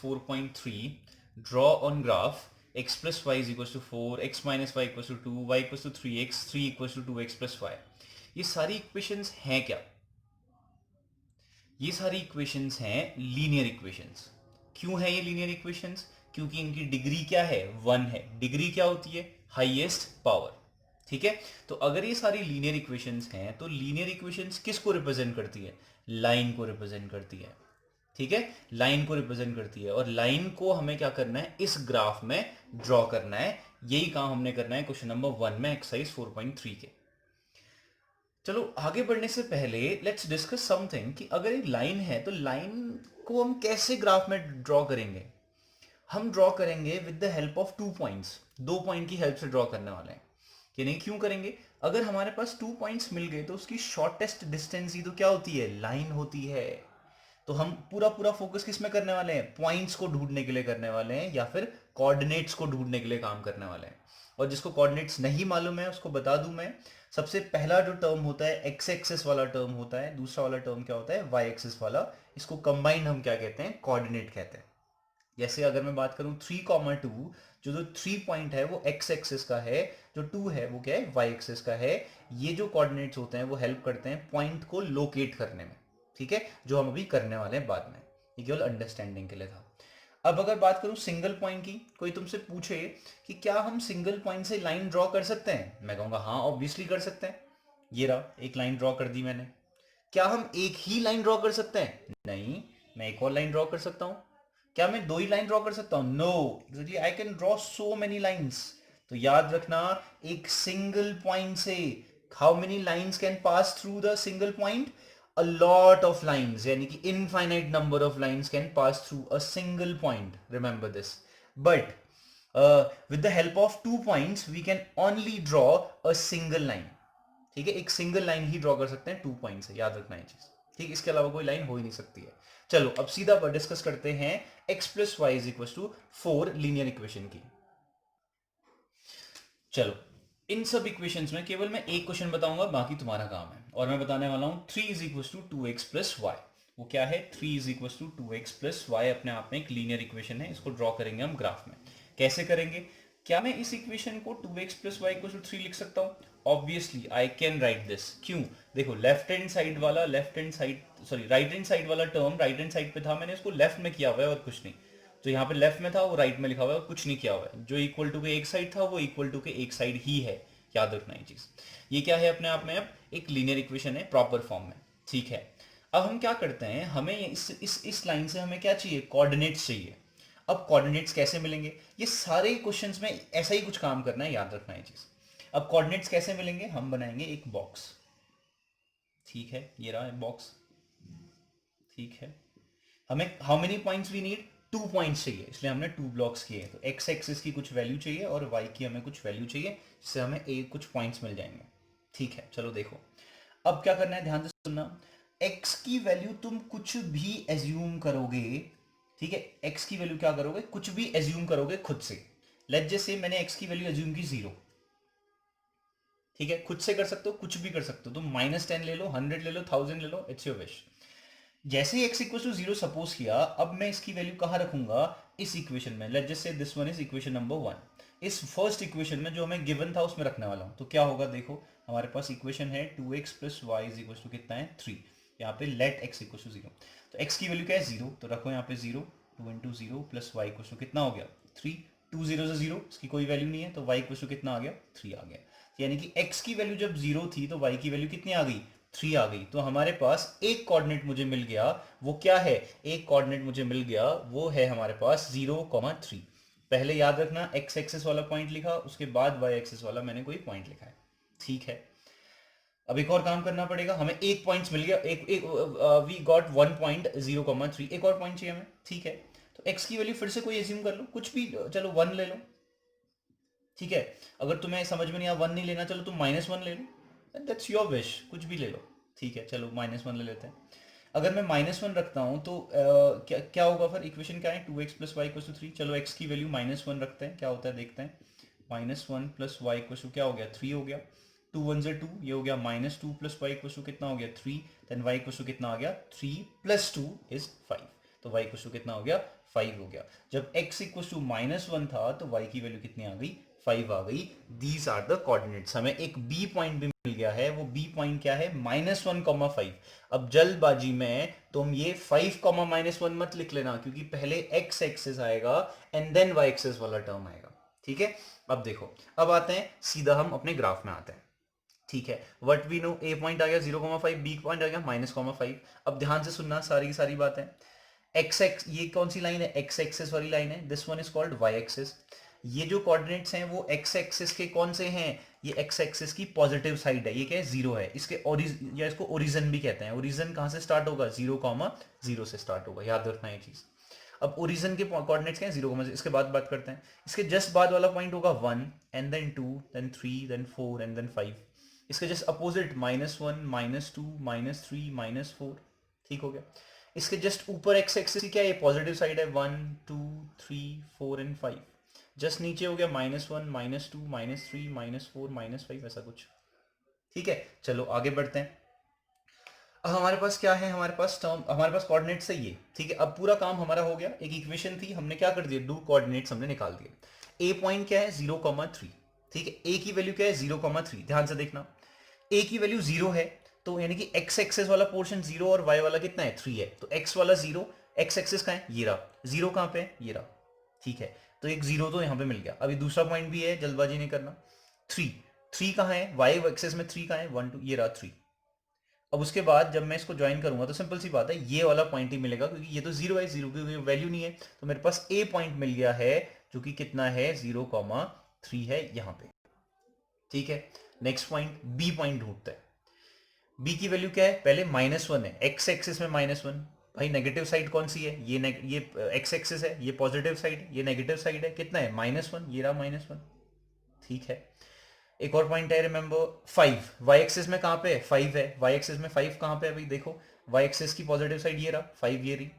4.3 draw on graph x plus y is equals to 4, x minus y equals to 2, y equals to 3x, 3 equals to 2x plus y. ये सारी equations हैं क्या? ये सारी equations हैं linear equations. क्यों है ये लीनियर इक्वेशंस? क्योंकि इनकी डिग्री क्या है? 1 है. डिग्री क्या होती है? Highest power. ठीक है. तो अगर ये सारी लीनियर इक्वेशंस हैं तो लीनियर इक्वेशंस किसको रिप्रेजेंट करती है? लाइन को रिप्रेजेंट करती है. ठीक है. लाइन को रिप्रेजेंट करती है और लाइन को हमें क्या करना है? इस ग्राफ में ड्रॉ करना है. यही काम हमने करना है क्वेश्चन नंबर 1 में एक्सरसाइज 4.3 के. चलो आगे बढ़ने से पहले लेट्स डिस्कस समथिंग कि अगर एक लाइन है तो लाइन को हम कैसे ग्राफ में ड्रॉ करेंगे? हम ड्रॉ करेंगे with the help of 2 points. 2 point की हेल्प से ड्रॉ करने वाले हैं. कि नहीं, क्यों करेंगे? अगर हमारे पास 2 पॉइंट्स मिल गए तो उसकी शॉर्टेस्ट डिस्टेंस ही तो क्या होती है? लाइन होती है. तो हम पूरा पूरा फोकस किस में करने वाले हैं? पॉइंट्स को ढूंढने के लिए करने वाले हैं या फिर कोऑर्डिनेट्स को ढूंढने के लिए काम करने वाले हैं. और जिसको कोऑर्डिनेट्स नहीं मालूम है उसको बता दूं मैं. सबसे पहला जो टर्म होता है एक्स एक्सिस वाला टर्म होता है. दूसरा वाला टर्म क्या होता है? वाई एक्सिस वाला. इसको कंबाइंड हम क्या कहते हैं? कोऑर्डिनेट कहते हैं. जैसे अगर मैं बात करूं 3,2, जो 3 पॉइंट है वो एक्स एक्सिस का है, जो 2 है वो क्या है? वाई एक्सिस का है. ये जो कोऑर्डिनेट्स होते हैं वो हेल्प करते हैं पॉइंट को लोकेट करने में. ठीक है. जो हम अभी करने वाले हैं बाद में. ये केवल अंडरस्टैंडिंग के लिए था. अब अगर बात करूं सिंगल पॉइंट की, कोई तुमसे पूछे कि क्या हम सिंगल पॉइंट से लाइन ड्रॉ कर सकते हैं, मैं कहूंगा हाँ ऑब्वियसली कर सकते हैं. ये रहा, एक लाइन ड्रॉ कर दी मैंने. क्या हम एक ही लाइन ड्रॉ कर सकते हैं? नहीं, मैं एक और लाइन ड्रॉ कर सकता हूं. क्या मैं 2 ही लाइन ड्रॉ कर सकता हूं? No, actually I can draw so many lines. तो याद रखना, एक सिंगल पॉइंट से how many lines can pass through the single point? a lot of lines, यानी कि infinite number of lines can pass through a single point. Remember this. But with the help of 2 points we can only draw a single line. ठीक है. एक single line ही draw कर सकते हैं 2 point से. याद रखना ये चीज. ठीक. इसके अलावा कोई लाइन हो ही नहीं सकती है. चलो अब सीधा पर डिस्कस करते हैं x plus Y is equal to 4 linear equation की. चलो इन सब इक्वेशंस में केवल मैं एक क्वेश्चन बताऊंगा, बाकी तुम्हारा काम है. और मैं बताने वाला हूं 3 is equal to 2x plus Y. वो क्या है? 3 is equal to 2x plus Y अपने आप में एक लीनियर इक्वेशन है. इसको ड्रॉ करेंगे हम ग्राफ में. कैसे करेंगे? क्या मैं इस इक्वेशन को 2x plus Y equal to 3 लिख सकता हूं? Obviously I can write this. क्यों? देखो राइट हैंड साइड वाला टर्म राइट हैंड साइड पे था, मैंने इसको लेफ्ट में किया हुआ है और कुछ नहीं. जो यहाँ पे लेफ्ट में था वो राइट में लिखा हुआ है, कुछ नहीं किया हुआ है. जो इक्वल टू के एक साइड था वो इक्वल टू के एक साइड ही है. याद रखना ये चीज. ये क्या है? अपने आप में अब एक लीनियर इक्वेशन है प्रॉपर फॉर्म में. ठीक है. अब हम क्या करते हैं, हमें इस लाइन से हमें क्या चाहिए? कोऑर्डिनेट्स चाहिए. अब कोऑर्डिनेट्स कैसे मिलेंगे? ये सारे क्वेश्चंस में ऐसा ही कुछ काम करना है. याद रखना ये चीज. अब कोऑर्डिनेट्स कैसे मिलेंगे? हम बनाएंगे एक बॉक्स. ठीक है. ये रहा बॉक्स. ठीक है. हमें how many points we need? 2 points चाहिए, इसलिए हमने 2 ब्लॉक्स किए. तो एक्स एक्सिस की कुछ वैल्यू चाहिए और वाई की हमें कुछ वैल्यू चाहिए, जिससे हमें कुछ पॉइंट्स मिल जाएंगे. ठीक है. चलो देखो अब क्या करना है, ध्यान से सुनना. एक्स की वैल्यू तुम कुछ भी एज्यूम करोगे. ठीक है. एक्स की वैल्यू क्या करोगे? कुछ भी एज्यूम करोगे खुद से. लेट्स जस्ट से मैंने एक्स की वैल्यू एज्यूम की 0. ठीक है. खुद से कर सकते हो, कुछ भी कर सकते हो. तुम -10 ले लो, 100 ले लो, 1000 ले लो, इट्स योर विश. जैसे ही x इक्वल टू 0 सपोज किया, अब मैं इसकी वैल्यू कहाँ रखूंगा? इस इक्वेशन में. Let's just say this one is equation number 1. इस फर्स्ट इक्वेशन में जो हमें गिवन था उसमें रखने वाला हूं. तो क्या होगा देखो, हमारे पास इक्वेशन है 2x plus Y is equal to कितना है? 3. यहाँ पे लेट x इक्वल टू 0. तो x की वैल्यू क्या है? 0. तो रखो यहाँ पे 0. 2 into 0 plus Y equal to कितना हो गया? 3. 2 0 से 0, इसकी कोई वैल्यू नहीं है, तो y इक्वल टू कितना आ गया? 3 आ गया. यानी कि x की वैल्यू जब 0 थी तो y की वैल्यू कितनी आ गई? 3 आ गई. तो हमारे पास एक कोऑर्डिनेट मुझे मिल गया. वो क्या है? एक कोऑर्डिनेट मुझे मिल गया, वो है हमारे पास 0,3. पहले याद रखना x एक्सिस वाला पॉइंट लिखा, उसके बाद y एक्सिस वाला मैंने कोई पॉइंट लिखा है. ठीक है. अब एक और काम करना पड़ेगा. हमें एक पॉइंट मिल गया, वी गॉट 1.0,3. एक और पॉइंट चाहिए हमें. ठीक है. तो x की वैल्यू फिर से कोई एज्यूम कर लो, कुछ भी. चलो 1 ले लो. ठीक है. अगर तुम्हें समझ में नहीं आया 1 नहीं लेना, चलो तुम -1 ले लो. दैट्स योर विश, कुछ भी ले लो. ठीक है. चलो -1 ले लेते हैं. अगर मैं -1 रखता हूं तो क्या क्या होगा फिर? इक्वेशन क्या है? 2x plus Y equal to 3. चलो x की वैल्यू -1 रखते हैं, क्या होता है देखते हैं. -1 प्लस वाई इक्वल टू क्या हो गया? 3 हो गया. 2 1 से 2, ये हो गया -2 प्लस वाई इक्वल टू कितना हो गया? 3. देन वाई इक्वल टू कितना आ गया? 3 प्लस 2 इज 5. तो वाई इक्वल टू कितना हो गया? 5 हो गया। जब x इक्वल टू -1 था तो y की वैल्यू कितनी आ गई, 5 आ गई। These are the coordinates. हमें एक b पॉइंट भी मिल गया है, वो b पॉइंट क्या है, -1,5। अब जल्दबाजी में तुम ये 5, -1 मत लिख लेना, क्योंकि पहले x एक्सिस आएगा एंड देन y एक्सिस वाला टर्म आएगा। ठीक है, अब देखो, अब आते हैं सीधा हम अपने ग्राफ में आते हैं। ठीक है, what we know, A point आ गया 0,5, बी पॉइंट आ गया -5। अब ध्यान से सुनना सारी की सारी बातें। एक्स एक्स, ये कौन सी लाइन है, एक्स एक्सिस वाली लाइन है, this one is called Y axis. ये जो कोऑर्डिनेट्स हैं वो एक्स एक्सिस के कौन से हैं, ये एक्स एक्सिस की पॉजिटिव साइड है, ये क्या है, 0 है। इसके या इसको ओरिजिन भी कहते हैं। ओरिजिन कहां से स्टार्ट होगा, 0,0 से स्टार्ट होगा, याद रखना ये चीज। अब ओरिजिन के कोऑर्डिनेट्स क्या है, 0, इसके बाद बात करते हैं। इसके जस्ट बाद वाला पॉइंट होगा 1 and then 2 then 3 then 4 and then 5। इसके जस्ट अपोजिट -1 -2 -3 -4। ठीक हो गया। इसके जस्ट ऊपर एक्स एक्सिस की क्या है, ये पॉजिटिव साइड है, 1 2 3 4 एंड 5। जस्ट नीचे हो गया -1 -2 -3 -4 -5, ऐसा कुछ। ठीक है, चलो आगे बढ़ते हैं। अब हमारे पास क्या है, हमारे पास टर्म, हमारे पास कोऑर्डिनेट्स है ये। ठीक है, अब पूरा काम हमारा हो गया। एक इक्वेशन थी, हमने क्या कर दिया, दो कोऑर्डिनेट्स हमने निकाल दिए। ए पॉइंट क्या है, 0,3। ठीक है, ए की वैल्यू क्या है, 0,3। ध्यान से देखना, ए की वैल्यू 0 है, तो यानी कि एक्स एक्सिस वाला पोर्शन 0 और वाई वाला कितना है, 3 है। तो एक्स वाला 0, एक्स एक्सिस कहाँ है, ये रहा। 0 कहाँ पे है, ये रहा। ठीक है, तो एक 0 तो यहाँ पे मिल गया। अभी दूसरा पॉइंट भी है, जल्दबाजी नहीं करना। 3 कहाँ है, वाई एक्सिस में 3 कहाँ है, 1 2, ये रहा 3। अब उसके बाद जब मैं इसको ज्वाइन करूंगा तो सिंपल सी बात है, ये वाला पॉइंट ही मिलेगा, क्योंकि ये तो 0 है, 0 की वैल्यू नहीं है। तो मेरे पास ए पॉइंट मिल गया है, जो कि कितना है, 0,3 है यहाँ पे। ठीक है, नेक्स्ट पॉइंट, बी पॉइंट ढूंढते हैं। बी की वैल्यू क्या है, पहले -1 है, एक्स एक्सिस में -1। भाई नेगेटिव साइड कौन सी है, ये एक्स एक्सिस है, ये पॉजिटिव साइड, ये नेगेटिव साइड है, कितना है, -1, ये रहा -1। ठीक है, एक और पॉइंट है, रिमेंबर 5, वाई एक्सिस में कहां पे है, 5 है, वाई एक्सिस में 5 कहां पे है भाई, देखो वाई एक्सिस की पॉजिटिव साइड ये रहा, 5 ये रही।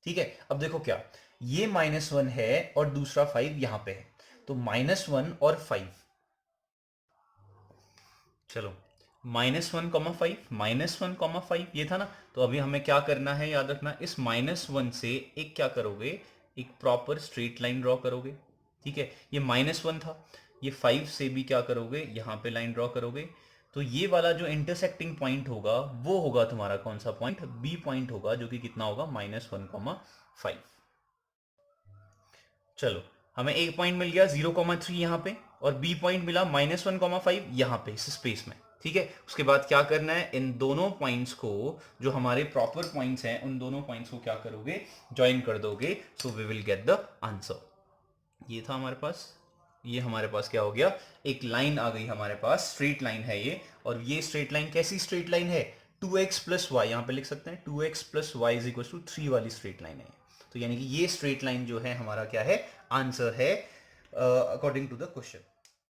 ठीक है, अब देखो क्या, ये -1 है और दूसरा 5 यहां पे है, तो -1 और 5, चलो -1,5 -1,5 ये था ना। तो अभी हमें क्या करना है, याद रखना, इस -1 से एक क्या करोगे, एक प्रॉपर स्ट्रेट लाइन ड्रॉ करोगे। ठीक है, ये -1 था, ये 5 से भी क्या करोगे, यहां पे लाइन ड्रॉ करोगे। तो ये वाला जो इंटरसेक्टिंग पॉइंट होगा वो होगा तुम्हारा कौन सा पॉइंट, बी पॉइंट होगा, जो कि कितना होगा, -1,5। चलो, हमें एक पॉइंट मिल गया 0,3 यहां पे, और बी पॉइंट मिला -1,5 यहां पे इस स्पेस में। ठीक है, उसके बाद क्या करना है, इन दोनों पॉइंट्स को, जो हमारे प्रॉपर पॉइंट्स हैं, उन दोनों पॉइंट्स को क्या करोगे, ज्वाइन कर दोगे, so we will get the answer. ये था हमारे पास, ये हमारे पास क्या हो गया, एक लाइन आ गई हमारे पास, स्ट्रेट लाइन है ये। और ये स्ट्रेट लाइन कैसी स्ट्रेट लाइन है, 2x + y, यहां पे लिख सकते हैं 2x + y = 3 वाली स्ट्रेट लाइन है। तो यानी कि ये स्ट्रेट लाइन जो है हमारा क्या है, आंसर है अकॉर्डिंग टू द क्वेश्चन।